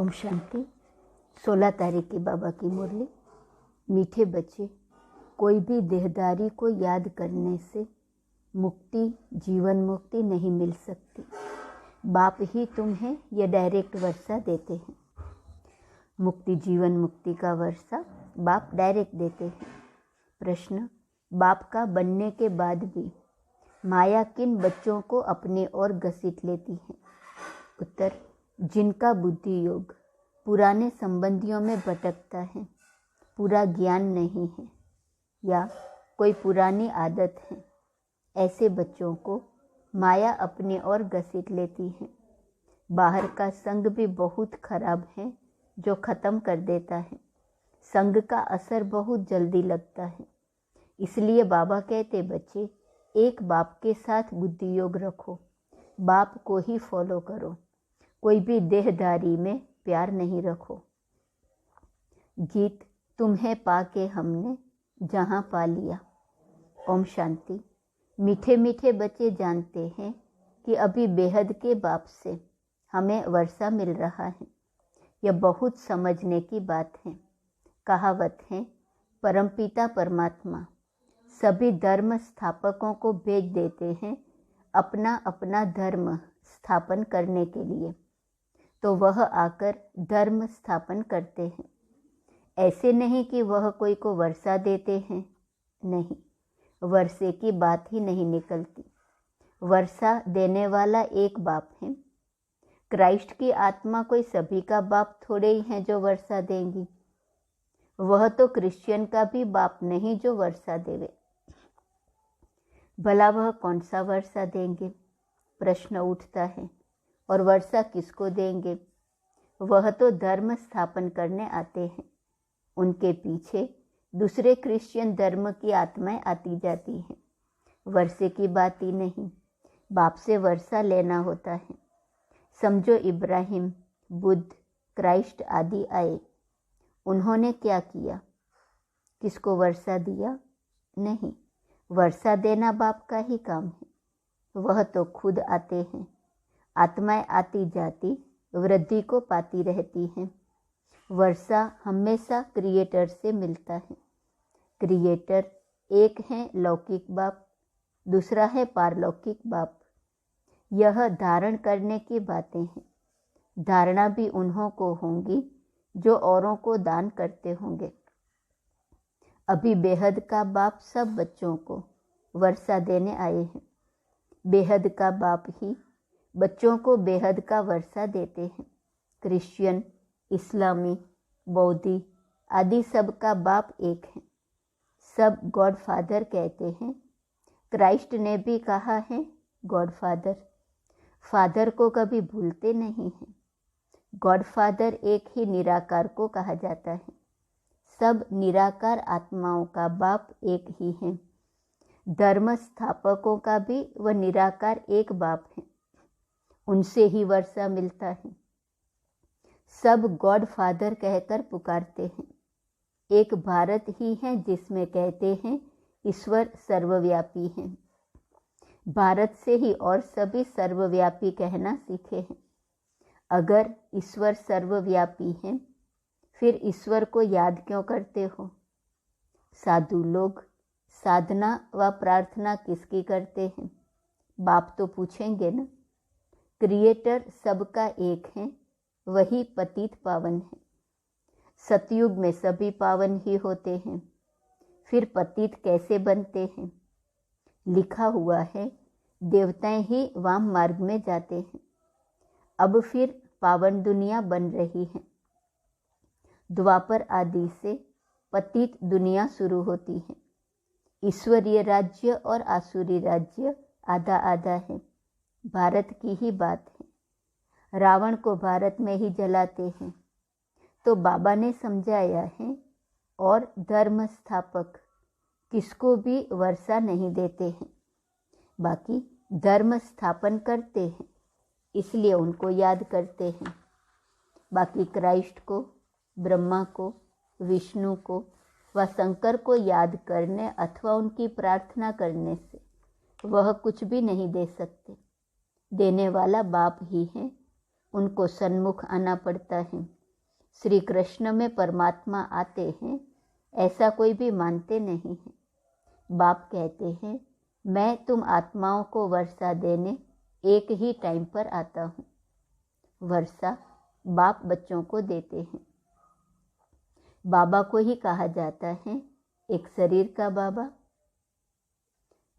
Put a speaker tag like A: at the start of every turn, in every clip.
A: ओम शांति। 16 तारीख की बाबा की मुरली। मीठे बच्चे, कोई भी देहदारी को याद करने से मुक्ति, जीवन मुक्ति नहीं मिल सकती। बाप ही तुम्हें यह डायरेक्ट वर्षा देते हैं। मुक्ति, जीवन मुक्ति का वर्षा बाप डायरेक्ट देते हैं। प्रश्न, बाप का बनने के बाद भी माया किन बच्चों को अपने ओर घसीट लेती है? उत्तर, जिनका बुद्धि योग पुराने संबंधियों में भटकता है, पूरा ज्ञान नहीं है या कोई पुरानी आदत है, ऐसे बच्चों को माया अपने ओर घसीट लेती है। बाहर का संग भी बहुत खराब है जो ख़त्म कर देता है। संग का असर बहुत जल्दी लगता है। इसलिए बाबा कहते, बच्चे एक बाप के साथ बुद्धि योग रखो, बाप को ही फॉलो करो, कोई भी देहदारी में प्यार नहीं रखो। गीत, तुम्हें पाके हमने जहाँ पा लिया। ओम शांति। मीठे मीठे बच्चे जानते हैं कि अभी बेहद के बाप से हमें वर्षा मिल रहा है। यह बहुत समझने की बात है। कहावत है, परमपिता परमात्मा सभी धर्म स्थापकों को भेज देते हैं अपना अपना धर्म स्थापन करने के लिए, तो वह आकर धर्म स्थापन करते हैं। ऐसे नहीं कि वह कोई को वर्षा देते हैं, नहीं, वर्षे की बात ही नहीं निकलती। वर्षा देने वाला एक बाप है। क्राइस्ट की आत्मा कोई सभी का बाप थोड़े ही हैं जो वर्षा देंगी। वह तो क्रिश्चियन का भी बाप नहीं जो वर्षा देवे। भला वह कौन सा वर्षा देंगे? प्रश्न उठता है। और वर्षा किसको देंगे? वह तो धर्म स्थापन करने आते हैं। उनके पीछे दूसरे क्रिश्चियन धर्म की आत्माएं आती जाती हैं। वर्षे की बात ही नहीं, बाप से वर्षा लेना होता है। समझो, इब्राहिम, बुद्ध, क्राइस्ट आदि आए, उन्होंने क्या किया? किसको वर्षा दिया? नहीं, वर्षा देना बाप का ही काम है। वह तो खुद आते हैं। आत्माएं आती जाती वृद्धि को पाती रहती हैं। वर्षा हमेशा क्रिएटर से मिलता है। क्रिएटर एक है लौकिक बाप, दूसरा है पारलौकिक बाप। यह धारण करने की बातें हैं। धारणा भी उन्हों को होंगी जो औरों को दान करते होंगे। अभी बेहद का बाप सब बच्चों को वर्षा देने आए हैं। बेहद का बाप ही बच्चों को बेहद का वर्षा देते हैं। क्रिश्चियन, इस्लामी, बौद्धी आदि सब का बाप एक है। सब गॉड फादर कहते हैं। क्राइस्ट ने भी कहा है गॉड फादर। फादर को कभी भूलते नहीं हैं। गॉड फादर एक ही निराकार को कहा जाता है। सब निराकार आत्माओं का बाप एक ही है। धर्म स्थापकों का भी वह निराकार एक बाप है। उनसे ही वर्षा मिलता है। सब गॉड फादर कहकर पुकारते हैं। एक भारत ही है जिसमें कहते हैं ईश्वर सर्वव्यापी है। भारत से ही और सभी सर्वव्यापी कहना सीखे हैं। अगर ईश्वर सर्वव्यापी है, फिर ईश्वर को याद क्यों करते हो? साधु लोग साधना व प्रार्थना किसकी करते हैं? बाप तो पूछेंगे न। क्रिएटर सबका एक है, वही पतित पावन है। सतयुग में सभी पावन ही होते हैं, फिर पतित कैसे बनते हैं? लिखा हुआ है देवताएं ही वाम मार्ग में जाते हैं। अब फिर पावन दुनिया बन रही है। द्वापर आदि से पतित दुनिया शुरू होती है। ईश्वरीय राज्य और आसुरी राज्य आधा आधा है। भारत की ही बात है। रावण को भारत में ही जलाते हैं। तो बाबा ने समझाया है, और धर्म स्थापक किसको भी वर्षा नहीं देते हैं, बाकी धर्म स्थापन करते हैं, इसलिए उनको याद करते हैं। बाकी क्राइस्ट को, ब्रह्मा को, विष्णु को व शंकर को याद करने अथवा उनकी प्रार्थना करने से वह कुछ भी नहीं दे सकते। देने वाला बाप ही है। उनको सन्मुख आना पड़ता है। श्री कृष्ण में परमात्मा आते हैं ऐसा कोई भी मानते नहीं है। बाप कहते हैं मैं तुम आत्माओं को वर्षा देने एक ही टाइम पर आता हूँ। वर्षा बाप बच्चों को देते हैं। बाबा को ही कहा जाता है एक शरीर का बाबा,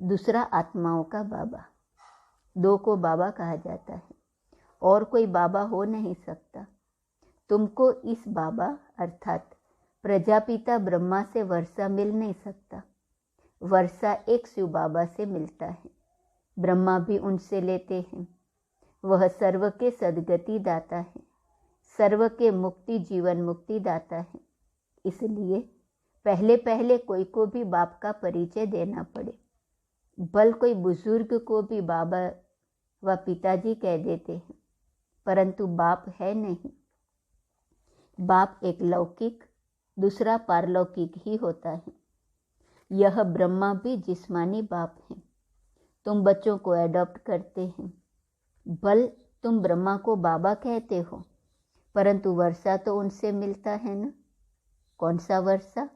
A: दूसरा आत्माओं का बाबा। दो को बाबा कहा जाता है और कोई बाबा हो नहीं सकता। तुमको इस बाबा अर्थात प्रजापिता ब्रह्मा से वर्षा मिल नहीं सकता। वर्षा एक शिव बाबा से मिलता है। ब्रह्मा भी उनसे लेते हैं। वह सर्व के सद्गति दाता है, सर्व के मुक्ति जीवन मुक्ति दाता है। इसलिए पहले पहले कोई को भी बाप का परिचय देना पड़े। बल कोई बुजुर्ग को भी बाबा व पिताजी कह देते हैं, परंतु बाप है नहीं। बाप एक लौकिक, दूसरा पारलौकिक ही होता है। यह ब्रह्मा भी जिस्मानी बाप है। तुम बच्चों को एडॉप्ट करते हैं। बल तुम ब्रह्मा को बाबा कहते हो, परंतु वर्षा तो उनसे मिलता है ना। कौन सा वर्षा?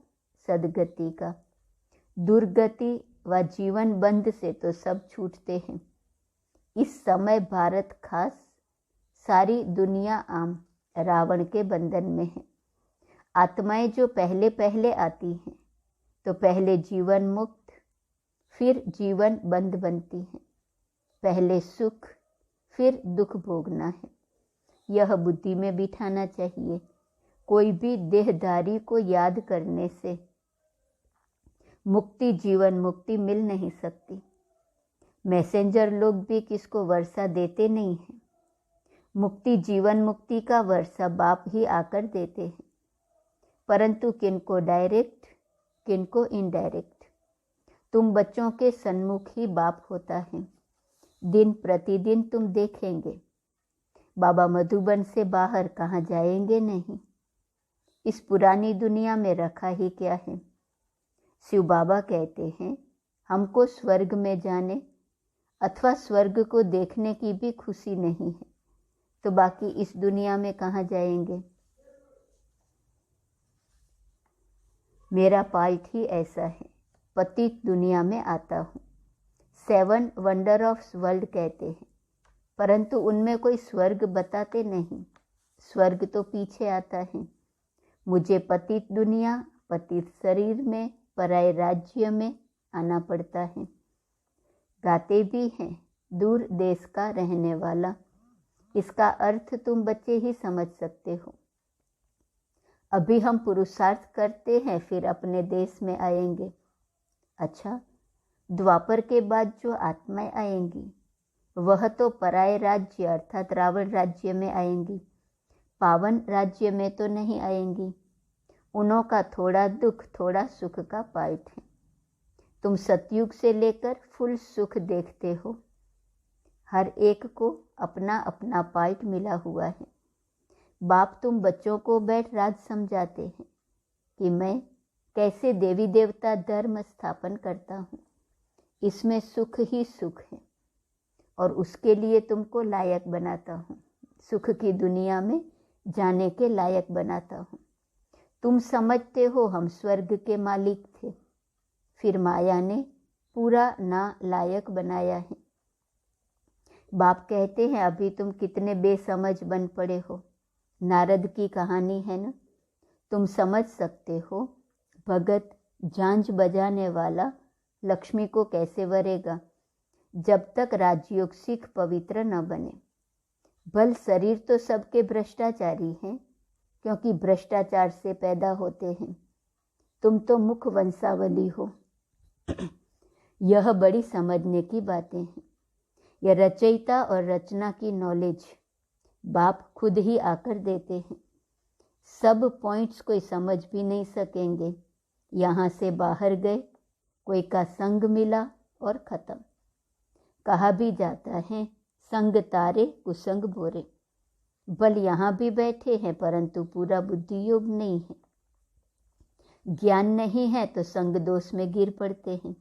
A: सदगति का। दुर्गति व जीवन बंध से तो सब छूटते हैं। इस समय भारत खास, सारी दुनिया आम रावण के बंधन में है। आत्माएं जो पहले पहले आती हैं तो पहले जीवन मुक्त, फिर जीवन बंद बनती हैं। पहले सुख, फिर दुख भोगना है। यह बुद्धि में बिठाना चाहिए। कोई भी देहधारी को याद करने से मुक्ति जीवन मुक्ति मिल नहीं सकती। मैसेंजर लोग भी किसको वर्षा देते नहीं हैं। मुक्ति जीवन मुक्ति का वर्षा बाप ही आकर देते हैं, परंतु किनको डायरेक्ट, किनको इनडायरेक्ट। तुम बच्चों के सन्मुख ही बाप होता है। दिन प्रतिदिन तुम देखेंगे। बाबा मधुबन से बाहर कहाँ जाएंगे नहीं। इस पुरानी दुनिया में रखा ही क्या है। शिव बाबा कहते हैं हमको स्वर्ग में जाने अथवा स्वर्ग को देखने की भी खुशी नहीं है, तो बाकी इस दुनिया में कहाँ जाएंगे। मेरा पार्ट ही ऐसा है, पतित दुनिया में आता हूँ। 7 वंडर ऑफ वर्ल्ड कहते हैं, परंतु उनमें कोई स्वर्ग बताते नहीं। स्वर्ग तो पीछे आता है। मुझे पतित दुनिया, पतित शरीर में, पराये राज्य में आना पड़ता है। गाते भी हैं दूर देश का रहने वाला। इसका अर्थ तुम बच्चे ही समझ सकते हो। अभी हम पुरुषार्थ करते हैं, फिर अपने देश में आएंगे। अच्छा, द्वापर के बाद जो आत्माएं आएंगी वह तो पराये राज्य अर्थात रावण राज्य में आएंगी, पावन राज्य में तो नहीं आएंगी। उन्हों का थोड़ा दुख थोड़ा सुख का पार्ट है। तुम सतयुग से लेकर फुल सुख देखते हो। हर एक को अपना अपना पार्ट मिला हुआ है। बाप तुम बच्चों को बैठ राज समझाते हैं कि मैं कैसे देवी देवता धर्म स्थापन करता हूँ। इसमें सुख ही सुख है और उसके लिए तुमको लायक बनाता हूँ। सुख की दुनिया में जाने के लायक बनाता हूँ। तुम समझते हो हम स्वर्ग के मालिक थे, फिर माया ने पूरा ना लायक बनाया है। बाप कहते हैं अभी तुम कितने बेसमझ बन पड़े हो। नारद की कहानी है ना, तुम समझ सकते हो। भगत झांझ बजाने वाला लक्ष्मी को कैसे वरेगा जब तक राजयोग सिख पवित्र न बने। बल शरीर तो सबके भ्रष्टाचारी हैं, क्योंकि भ्रष्टाचार से पैदा होते हैं। तुम तो मुख वंशावली हो। यह बड़ी समझने की बातें हैं। यह रचयिता और रचना की नॉलेज बाप खुद ही आकर देते हैं। सब पॉइंट्स कोई समझ भी नहीं सकेंगे। यहाँ से बाहर गए, कोई का संग मिला और ख़त्म। कहा भी जाता है संग तारे कुसंग बोरे। बल यहाँ भी बैठे हैं, परंतु पूरा बुद्धि योग नहीं है। ज्ञान नहीं है तो संग दोष में गिर पड़ते हैं।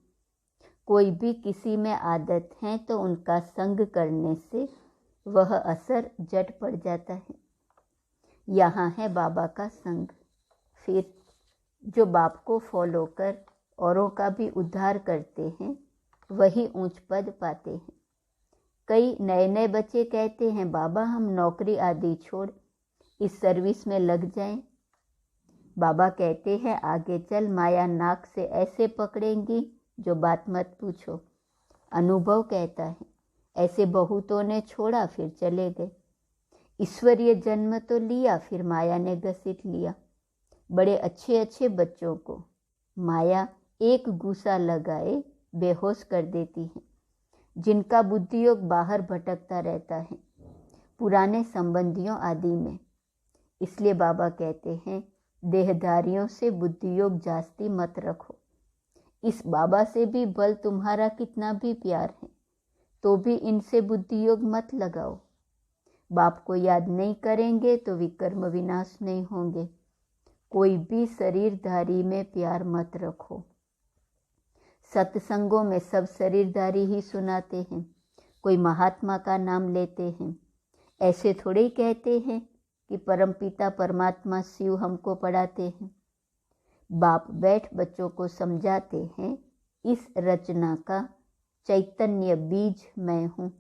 A: कोई भी किसी में आदत है तो उनका संग करने से वह असर जट पड़ जाता है। यहाँ है बाबा का संग। फिर जो बाप को फॉलो कर औरों का भी उद्धार करते हैं वही ऊंच पद पाते हैं। कई नए नए बच्चे कहते हैं बाबा हम नौकरी आदि छोड़ इस सर्विस में लग जाएं। बाबा कहते हैं आगे चल, माया नाक से ऐसे पकड़ेंगी जो बात मत पूछो। अनुभव कहता है ऐसे बहुतों ने छोड़ा फिर चले गए। ईश्वरीय जन्म तो लिया फिर माया ने घसीट लिया। बड़े अच्छे अच्छे बच्चों को माया एक गूसा लगाए बेहोश कर देती है, जिनका बुद्धि योग बाहर भटकता रहता है पुराने संबंधियों आदि में। इसलिए बाबा कहते हैं देहधारियों से बुद्धि योग जास्ती मत रखो। इस बाबा से भी बल तुम्हारा कितना भी प्यार है तो भी इनसे बुद्धि योग मत लगाओ। बाप को याद नहीं करेंगे तो विकर्म विनाश नहीं होंगे। कोई भी शरीरधारी में प्यार मत रखो। सत्संगों में सब शरीरधारी ही सुनाते हैं, कोई महात्मा का नाम लेते हैं। ऐसे थोड़े ही कहते हैं कि परमपिता परमात्मा शिव हमको पढ़ाते हैं। बाप बैठ बच्चों को समझाते हैं इस रचना का चैतन्य बीज मैं हूँ।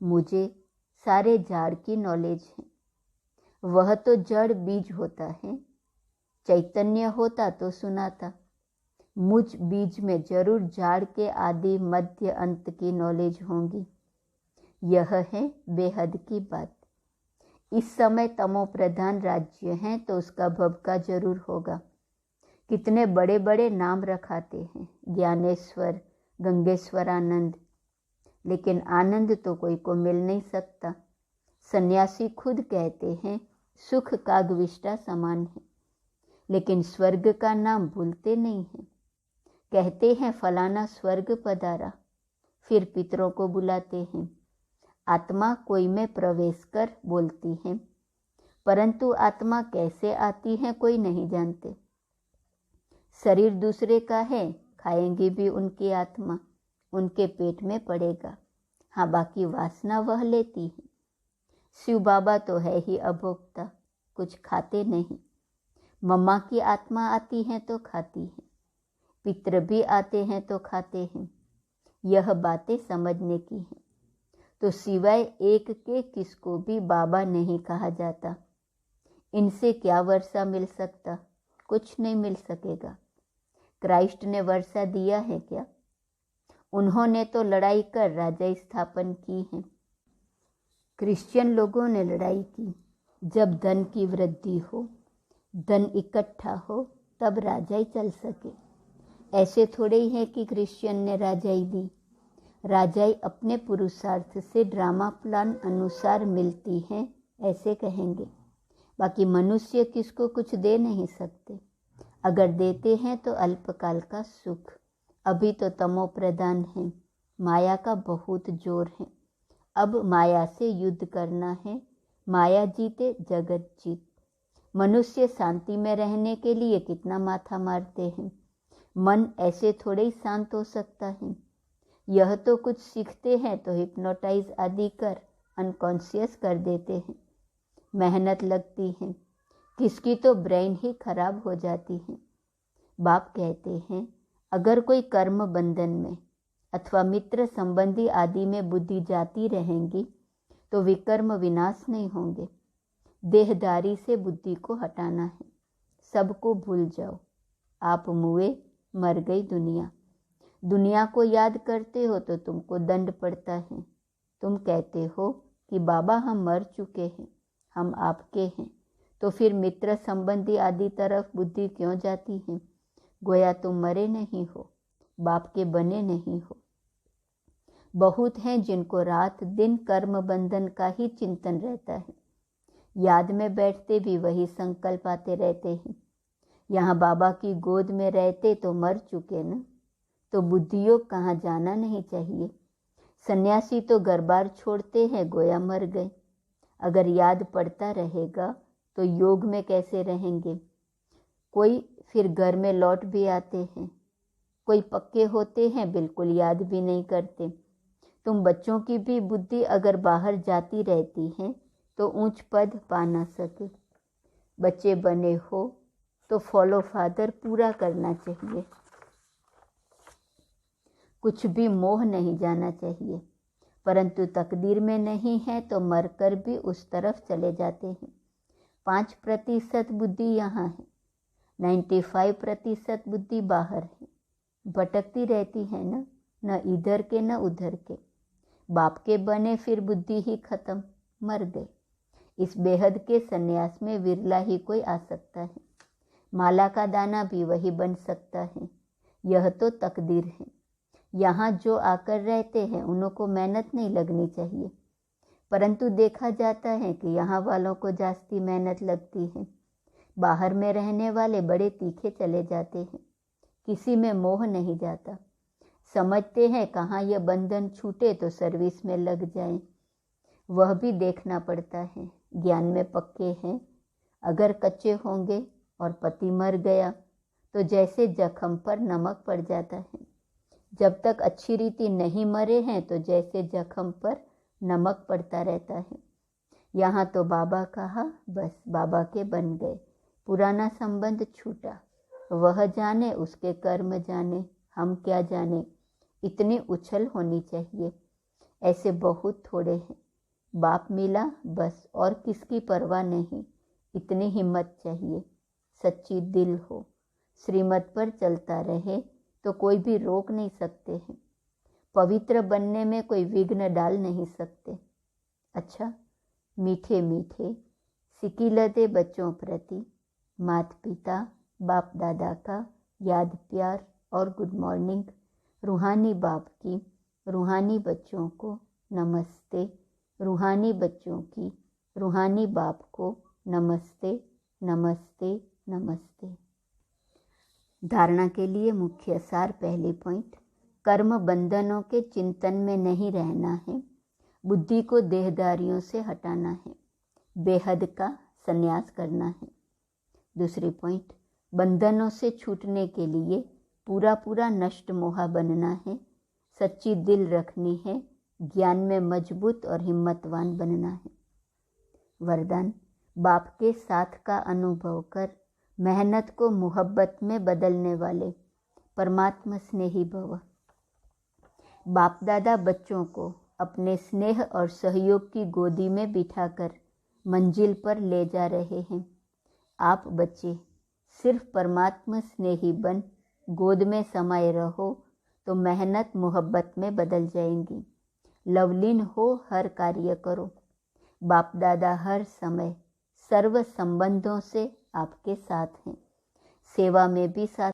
A: मुझे सारे झाड़ की नॉलेज है। वह तो जड़ बीज होता है, चैतन्य होता तो सुनाता। मुझ बीज में जरूर झाड़ के आदि मध्य अंत की नॉलेज होंगी। यह है बेहद की बात। इस समय तमो प्रधान राज्य है तो उसका भबका जरूर होगा। कितने बड़े बड़े नाम रखाते हैं, ज्ञानेश्वर, गंगेश्वरानंद, लेकिन आनंद तो कोई को मिल नहीं सकता। सन्यासी खुद कहते हैं सुख कागविष्टा समान है, लेकिन स्वर्ग का नाम भूलते नहीं हैं। कहते हैं फलाना स्वर्ग पधारा, फिर पितरों को बुलाते हैं। आत्मा कोई में प्रवेश कर बोलती है, परंतु आत्मा कैसे आती है कोई नहीं जानते। शरीर दूसरे का है, खाएंगी भी उनकी आत्मा, उनके पेट में पड़ेगा। हाँ, बाकी वासना वह लेती है। शिव बाबा तो है ही अभोक्ता, कुछ खाते नहीं। मम्मा की आत्मा आती है तो खाती है, पितर भी आते हैं तो खाते हैं। यह बातें समझने की हैं। तो सिवाय एक के किसको भी बाबा नहीं कहा जाता। इनसे क्या वर्षा मिल सकता? कुछ नहीं मिल सकेगा। क्राइस्ट ने वर्षा दिया है क्या? उन्होंने तो लड़ाई कर राजा स्थापन की है। क्रिश्चियन लोगों ने लड़ाई की। जब धन की वृद्धि हो, धन इकट्ठा हो, तब राजाई चल सके। ऐसे थोड़े ही है कि क्रिश्चियन ने राजाई दी। राजाई अपने पुरुषार्थ से ड्रामा प्लान अनुसार मिलती है, ऐसे कहेंगे। बाकी मनुष्य किसको कुछ दे नहीं सकते। अगर देते हैं तो अल्पकाल का सुख। अभी तो तमो प्रधान है, माया का बहुत जोर है। अब माया से युद्ध करना है। माया जीते जगत जीत। मनुष्य शांति में रहने के लिए कितना माथा मारते हैं। मन ऐसे थोड़े ही शांत हो सकता है। यह तो कुछ सीखते हैं तो हिप्नोटाइज आदि कर अनकॉन्शियस कर देते हैं। मेहनत लगती है, किसकी तो ब्रेन ही खराब हो जाती है। बाप कहते हैं अगर कोई कर्म बंधन में अथवा मित्र संबंधी आदि में बुद्धि जाती रहेंगी तो विकर्म विनाश नहीं होंगे। देहदारी से बुद्धि को हटाना है। सबको भूल जाओ। आप मुए, मर गई दुनिया। दुनिया को याद करते हो तो तुमको दंड पड़ता है। तुम कहते हो कि बाबा हम मर चुके हैं, हम आपके हैं, तो फिर मित्र संबंधी आदि तरफ बुद्धि क्यों जाती है? गोया तुम मरे नहीं हो, बाप के बने नहीं हो। बहुत हैं जिनको रात दिन कर्म बंधन का ही चिंतन रहता है। याद में बैठते भी वही संकल्प आते रहते हैं। यहाँ बाबा की गोद में रहते तो मर चुके न, तो बुद्धियोग कहाँ जाना नहीं चाहिए। सन्यासी तो घर बार छोड़ते हैं, गोया मर गए। अगर याद पड़ता रहेगा तो योग में कैसे रहेंगे? कोई फिर घर में लौट भी आते हैं, कोई पक्के होते हैं बिल्कुल याद भी नहीं करते। तुम बच्चों की भी बुद्धि अगर बाहर जाती रहती है तो ऊंच पद पा ना सके। बच्चे बने हो तो फॉलो फादर पूरा करना चाहिए। कुछ भी मोह नहीं जाना चाहिए, परंतु तकदीर में नहीं है तो मरकर भी उस तरफ चले जाते हैं। 5% बुद्धि यहाँ है, 95% बुद्धि बाहर है, भटकती रहती है न इधर के न उधर के। बाप के बने फिर बुद्धि ही खत्म, मर गए। इस बेहद के सन्यास में विरला ही कोई आ सकता है। माला का दाना भी वही बन सकता है। यह तो तकदीर है। यहाँ जो आकर रहते हैं उनको मेहनत नहीं लगनी चाहिए, परंतु देखा जाता है कि यहाँ वालों को जास्ती मेहनत लगती है। बाहर में रहने वाले बड़े तीखे चले जाते हैं, किसी में मोह नहीं जाता। समझते हैं कहाँ यह बंधन छूटे तो सर्विस में लग जाएं। वह भी देखना पड़ता है। ज्ञान में पक्के हैं, अगर कच्चे होंगे और पति मर गया तो जैसे जख्म पर नमक पड़ जाता है। जब तक अच्छी रीति नहीं मरे हैं तो जैसे जख्म पर नमक पड़ता रहता है। यहाँ तो बाबा कहा, बस बाबा के बन गए, पुराना संबंध छूटा। वह जाने, उसके कर्म जाने, हम क्या जाने। इतनी उछल होनी चाहिए। ऐसे बहुत थोड़े हैं। बाप मिला बस, और किसकी परवाह नहीं। इतनी हिम्मत चाहिए, सच्ची दिल हो, श्रीमत पर चलता रहे तो कोई भी रोक नहीं सकते हैं। पवित्र बनने में कोई विघ्न डाल नहीं सकते। अच्छा, मीठे मीठे सिकिलते बच्चों प्रति माता पिता बाप दादा का याद प्यार और गुड मॉर्निंग। रूहानी बाप की रूहानी बच्चों को नमस्ते। रूहानी बच्चों की रूहानी बाप को नमस्ते नमस्ते नमस्ते। धारणा के लिए मुख्य सार। पहली पॉइंट, कर्म बंधनों के चिंतन में नहीं रहना है, बुद्धि को देहदारियों से हटाना है, बेहद का संन्यास करना है। दूसरी पॉइंट, बंधनों से छूटने के लिए पूरा पूरा नष्ट मोहा बनना है, सच्ची दिल रखनी है, ज्ञान में मजबूत और हिम्मतवान बनना है। वरदान, बाप के साथ का अनुभव कर मेहनत को मोहब्बत में बदलने वाले परमात्मा स्नेही भव। बाप दादा बच्चों को अपने स्नेह और सहयोग की गोदी में बिठाकर मंजिल पर ले जा रहे हैं। आप बच्चे सिर्फ परमात्मा स्नेही बन गोद में समाये रहो तो मेहनत मोहब्बत में बदल जाएंगी। लवलीन हो, हर कार्य करो। बाप दादा हर समय सर्व संबंधों से आपके साथ हैं, सेवा में भी साथ